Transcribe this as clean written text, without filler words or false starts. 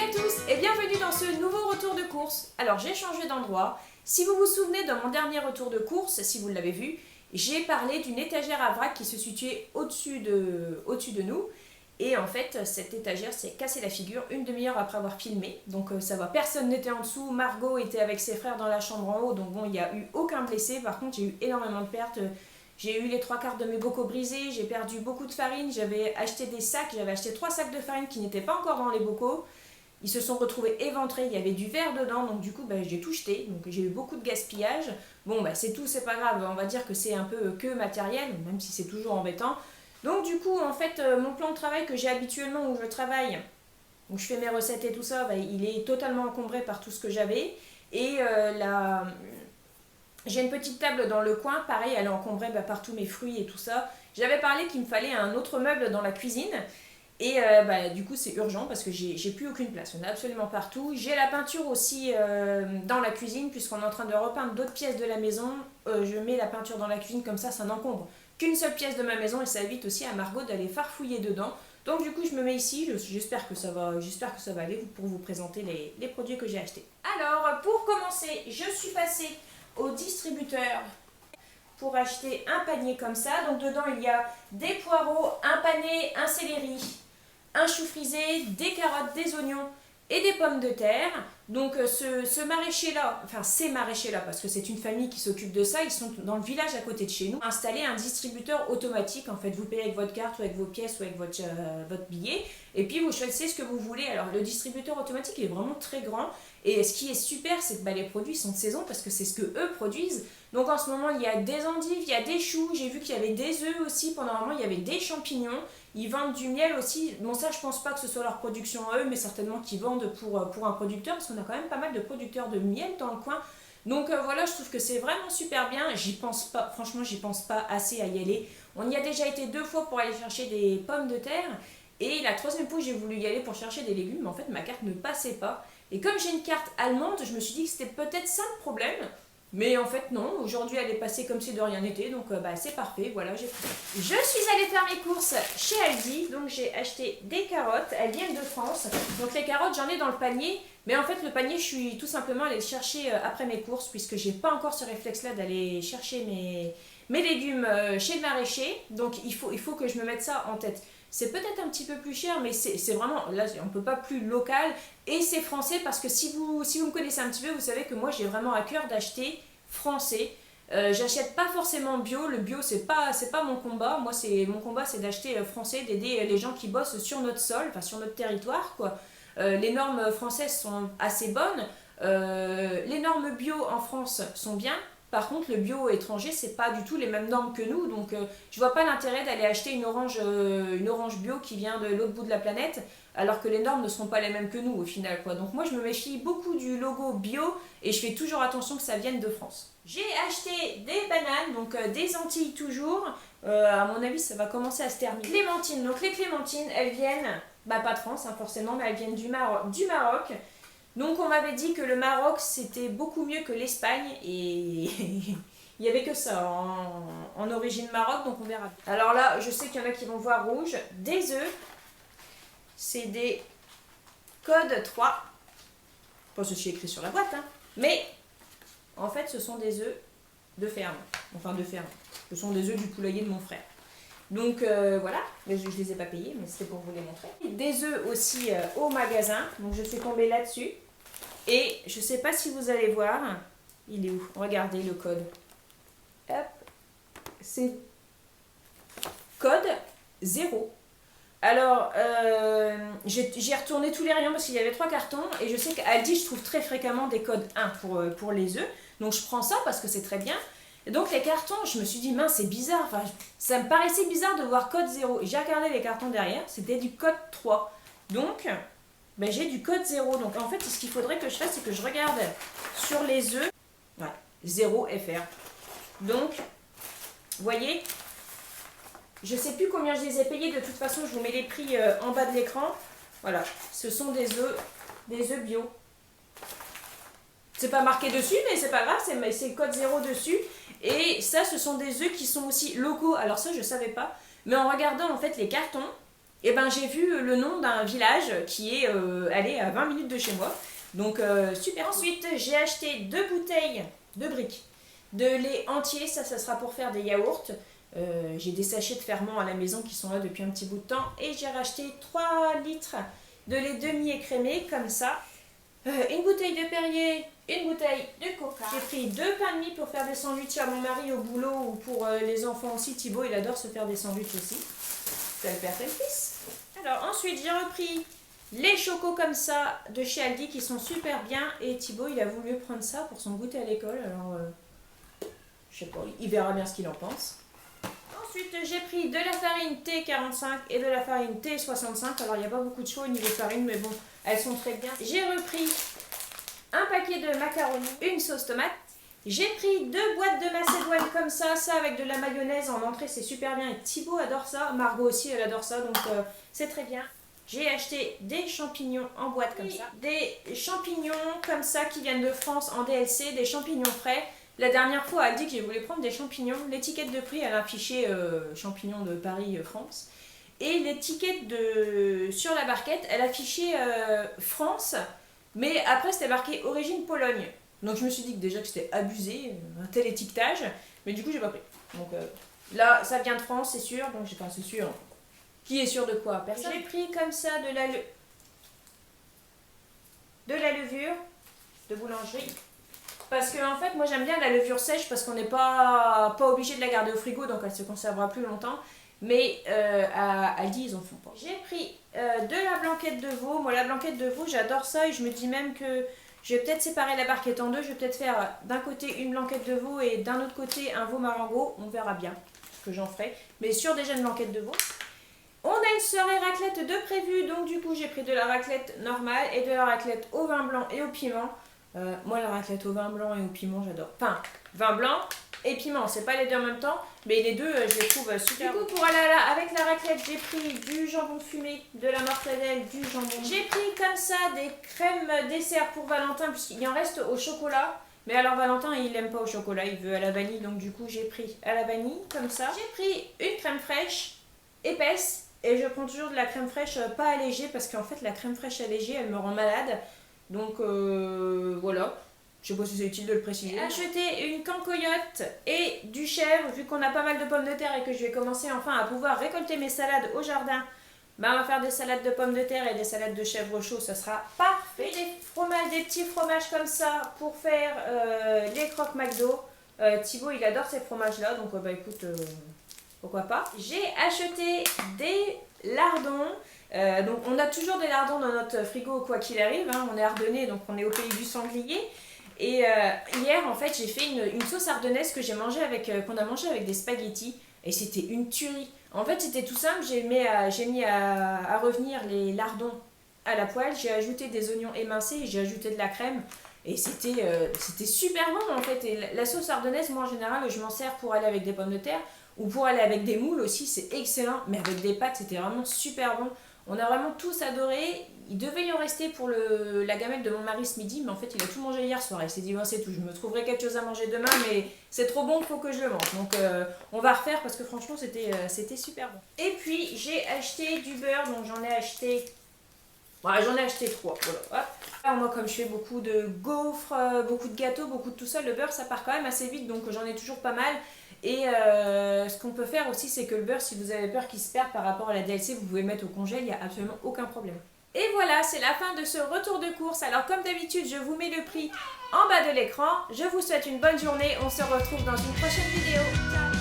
à tous et bienvenue dans ce nouveau retour de course. Alors j'ai changé d'endroit. Si vous vous souvenez de mon dernier retour de course, si vous l'avez vu, j'ai parlé d'une étagère à vrac qui se situait au-dessus de nous. Et en fait, cette étagère s'est cassée la figure une demi-heure après avoir filmé. Donc ça va, personne n'était en dessous. Margot était avec ses frères dans la chambre en haut. Donc bon, il n'y a eu aucun blessé. Par contre, j'ai eu énormément de pertes. J'ai eu les 3/4 de mes bocaux brisés. J'ai perdu beaucoup de farine. J'avais acheté des sacs. J'avais acheté 3 sacs de farine qui n'étaient pas encore dans les bocaux. Ils se sont retrouvés éventrés. Il y avait du verre dedans. Donc du coup, j'ai tout jeté. Donc j'ai eu beaucoup de gaspillage. Bon, c'est tout, c'est pas grave. On va dire que c'est un peu que matériel, même si c'est toujours embêtant. Donc du coup, en fait, mon plan de travail que j'ai habituellement où je travaille, où je fais mes recettes et tout ça, il est totalement encombré par tout ce que j'avais. Et j'ai une petite table dans le coin, pareil, elle est encombrée par tous mes fruits et tout ça. J'avais parlé qu'il me fallait un autre meuble dans la cuisine. Et du coup, c'est urgent parce que j'ai plus aucune place. On est absolument partout. J'ai la peinture aussi dans la cuisine, puisqu'on est en train de repeindre d'autres pièces de la maison. Je mets la peinture dans la cuisine, comme ça n'encombre qu'une seule pièce de ma maison et ça évite aussi à Margot d'aller farfouiller dedans. Donc du coup, je me mets ici. J'espère que ça va aller pour vous présenter les produits que j'ai achetés. Alors, pour commencer, je suis passée au distributeur pour acheter un panier comme ça. Donc dedans, il y a des poireaux, un panais, un céleri, un chou frisé, des carottes, des oignons et des pommes de terre. Donc ce maraîcher-là, enfin ces maraîchers-là, parce que c'est une famille qui s'occupe de ça, ils sont dans le village à côté de chez nous, installé un distributeur automatique. En fait, vous payez avec votre carte ou avec vos pièces ou avec votre billet, et puis vous choisissez ce que vous voulez. Alors le distributeur automatique est vraiment très grand, et ce qui est super, c'est que les produits sont de saison, parce que c'est ce que eux produisent. Donc en ce moment, il y a des endives, il y a des choux, j'ai vu qu'il y avait des œufs aussi, pendant un moment il y avait des champignons, ils vendent du miel aussi. Bon, ça je pense pas que ce soit leur production à eux, mais certainement qu'ils vendent pour un producteur, parce qu'on a quand même pas mal de producteurs de miel dans le coin. Donc voilà, je trouve que c'est vraiment super bien. J'y pense pas, franchement, j'y pense pas assez à y aller. On y a déjà été 2 fois pour aller chercher des pommes de terre, et la 3e fois j'ai voulu y aller pour chercher des légumes, mais en fait ma carte ne passait pas. Et comme j'ai une carte allemande, je me suis dit que c'était peut-être ça le problème. Mais en fait non, aujourd'hui elle est passée comme si de rien n'était, donc c'est parfait, voilà, j'ai pris. Je suis allée faire mes courses chez Aldi, donc j'ai acheté des carottes, elles viennent de France. Donc les carottes j'en ai dans le panier, mais en fait le panier je suis tout simplement allée le chercher après mes courses, puisque j'ai pas encore ce réflexe là d'aller chercher mes légumes chez le maraîcher. Donc il faut que je me mette ça en tête. C'est peut-être un petit peu plus cher, mais c'est vraiment, là on ne peut pas plus local, et c'est français, parce que si vous me connaissez un petit peu, vous savez que moi j'ai vraiment à cœur d'acheter français. J'achète pas forcément bio, le bio c'est pas mon combat. Moi mon combat c'est d'acheter français, d'aider les gens qui bossent sur notre sol, enfin sur notre territoire quoi. Les normes françaises sont assez bonnes, les normes bio en France sont bien. Par contre, le bio étranger, c'est pas du tout les mêmes normes que nous, donc je vois pas l'intérêt d'aller acheter une orange bio qui vient de l'autre bout de la planète, alors que les normes ne seront pas les mêmes que nous au final, quoi. Donc moi, je me méfie beaucoup du logo bio et je fais toujours attention que ça vienne de France. J'ai acheté des bananes, donc des Antilles toujours. À mon avis, ça va commencer à se terminer. Clémentines, donc les clémentines, elles viennent, pas de France forcément, mais elles viennent du Maroc. Donc on m'avait dit que le Maroc c'était beaucoup mieux que l'Espagne, et il n'y avait que ça en origine Maroc, donc on verra. Alors là, je sais qu'il y en a qui vont voir rouge. Des œufs, c'est des codes 3. Pas ceci écrit sur la boîte, mais en fait ce sont des œufs de ferme. Enfin de ferme. Ce sont des œufs du poulailler de mon frère. Donc voilà, mais je ne les ai pas payés, mais c'était pour vous les montrer. Des œufs aussi au magasin, donc je suis tombée là-dessus. Et je ne sais pas si vous allez voir, il est où? Regardez le code. Hop, c'est code 0. Alors, j'ai retourné tous les rayons parce qu'il y avait 3 cartons, et je sais qu'à Aldi, je trouve très fréquemment des codes 1 pour les œufs. Donc je prends ça parce que c'est très bien. Et donc les cartons, je me suis dit, mince, c'est bizarre. Enfin, ça me paraissait bizarre de voir code 0. J'ai regardé les cartons derrière, c'était du code 3. Donc, j'ai du code 0. Donc en fait, ce qu'il faudrait que je fasse, c'est que je regarde sur les œufs. Ouais, 0 FR. Donc, vous voyez, je ne sais plus combien je les ai payés. De toute façon, je vous mets les prix en bas de l'écran. Voilà, ce sont des œufs bio. C'est pas marqué dessus, mais c'est pas grave, c'est code 0 dessus. Et ça, ce sont des œufs qui sont aussi locaux. Alors ça, je savais pas. Mais en regardant en fait les cartons, et ben j'ai vu le nom d'un village qui est allé à 20 minutes de chez moi. Donc super. Ensuite j'ai acheté 2 bouteilles de briques de lait entier, ça sera pour faire des yaourts. J'ai des sachets de ferment à la maison qui sont là depuis un petit bout de temps. Et j'ai racheté 3 litres de lait demi-écrémé comme ça. Une bouteille de Perrier, une bouteille de Coca. J'ai pris 2 pains de mie pour faire des sandwichs à mon mari au boulot ou pour les enfants aussi. Thibaut il adore se faire des sandwichs aussi. C'est le père et le fils. Alors ensuite j'ai repris les chocos comme ça de chez Aldi qui sont super bien. Et Thibaut il a voulu prendre ça pour son goûter à l'école. Alors je sais pas, il verra bien ce qu'il en pense. Ensuite, j'ai pris de la farine T45 et de la farine T65. Alors, il n'y a pas beaucoup de choix au niveau farine, mais bon, elles sont très bien. J'ai repris un paquet de macaroni, une sauce tomate. J'ai pris 2 boîtes de macédoine comme ça avec de la mayonnaise en entrée, c'est super bien. Et Thibaut adore ça, Margot aussi, elle adore ça, donc c'est très bien. J'ai acheté des champignons en boîte comme ça. Des champignons comme ça qui viennent de France en DLC, des champignons frais. La dernière fois, elle dit que je voulais prendre des champignons. L'étiquette de prix, elle affichait champignons de Paris, France. Et l'étiquette sur la barquette, elle affichait France. Mais après, c'était marqué origine Pologne. Donc je me suis dit que déjà que c'était abusé, un tel étiquetage. Mais du coup, j'ai pas pris. Donc là, ça vient de France, c'est sûr. Donc j'ai pas, c'est sûr. Qui est sûr de quoi? Personne. J'ai pris comme ça de la levure de boulangerie. Parce que en fait, moi j'aime bien la levure sèche parce qu'on n'est pas obligé de la garder au frigo, donc elle se conservera plus longtemps. Mais à Aldi, ils en font pas. J'ai pris de la blanquette de veau. Moi, la blanquette de veau, j'adore ça et je me dis même que je vais peut-être séparer la barquette en deux. Je vais peut-être faire d'un côté une blanquette de veau et d'un autre côté un veau marengo. On verra bien ce que j'en ferai. Mais sur déjà une blanquette de veau. On a une soirée raclette de prévu, donc du coup j'ai pris de la raclette normale et de la raclette au vin blanc et au piment. Moi la raclette au vin blanc et au piment j'adore. Enfin, vin blanc et piment, c'est pas les deux en même temps, mais les deux je les trouve super. Du coup pour aller avec la raclette j'ai pris du jambon fumé, de la mortadelle, du jambon. J'ai pris comme ça des crèmes dessert pour Valentin puisqu'il en reste au chocolat. Mais alors Valentin il aime pas au chocolat, il veut à la vanille, donc du coup j'ai pris à la vanille comme ça. J'ai pris une crème fraîche épaisse. Et je prends toujours de la crème fraîche pas allégée parce qu'en fait la crème fraîche allégée elle me rend malade. Donc voilà, je sais pas si c'est utile de le préciser. J'ai acheté une cancoyote et du chèvre vu qu'on a pas mal de pommes de terre et que je vais commencer enfin à pouvoir récolter mes salades au jardin. Bah, on va faire des salades de pommes de terre et des salades de chèvre chaud, ça sera parfait. Des petits fromages comme ça pour faire les croque McDo. Thibaut il adore ces fromages là donc bah écoute... pourquoi pas. J'ai acheté des lardons. Donc on a toujours des lardons dans notre frigo quoi qu'il arrive. Hein. On est ardennais donc on est au pays du sanglier. Et hier en fait j'ai fait une sauce ardennaise que qu'on a mangé avec des spaghettis. Et c'était une tuerie. En fait c'était tout simple. J'ai mis à revenir les lardons à la poêle. J'ai ajouté des oignons émincés et j'ai ajouté de la crème. Et c'était super bon en fait. Et la sauce ardennaise moi en général je m'en sers pour aller avec des pommes de terre. Ou pour aller avec des moules aussi, c'est excellent. Mais avec des pâtes, c'était vraiment super bon. On a vraiment tous adoré. Il devait y en rester pour la gamelle de mon mari ce midi. Mais en fait, il a tout mangé hier soir. Il s'est dit, bon, c'est tout. Je me trouverai quelque chose à manger demain. Mais c'est trop bon, il faut que je le mange. Donc, on va refaire parce que franchement, c'était super bon. Et puis, j'ai acheté du beurre. Donc, j'en ai acheté... Ouais, j'en ai acheté 3. Voilà. Alors, moi, comme je fais beaucoup de gaufres, beaucoup de gâteaux, beaucoup de tout ça, le beurre, ça part quand même assez vite. Donc, j'en ai toujours pas mal. Et ce qu'on peut faire aussi, c'est que le beurre, si vous avez peur qu'il se perde par rapport à la DLC, vous pouvez le mettre au congèle, il n'y a absolument aucun problème. Et voilà, c'est la fin de ce retour de course. Alors comme d'habitude, je vous mets le prix en bas de l'écran. Je vous souhaite une bonne journée. On se retrouve dans une prochaine vidéo. Ciao!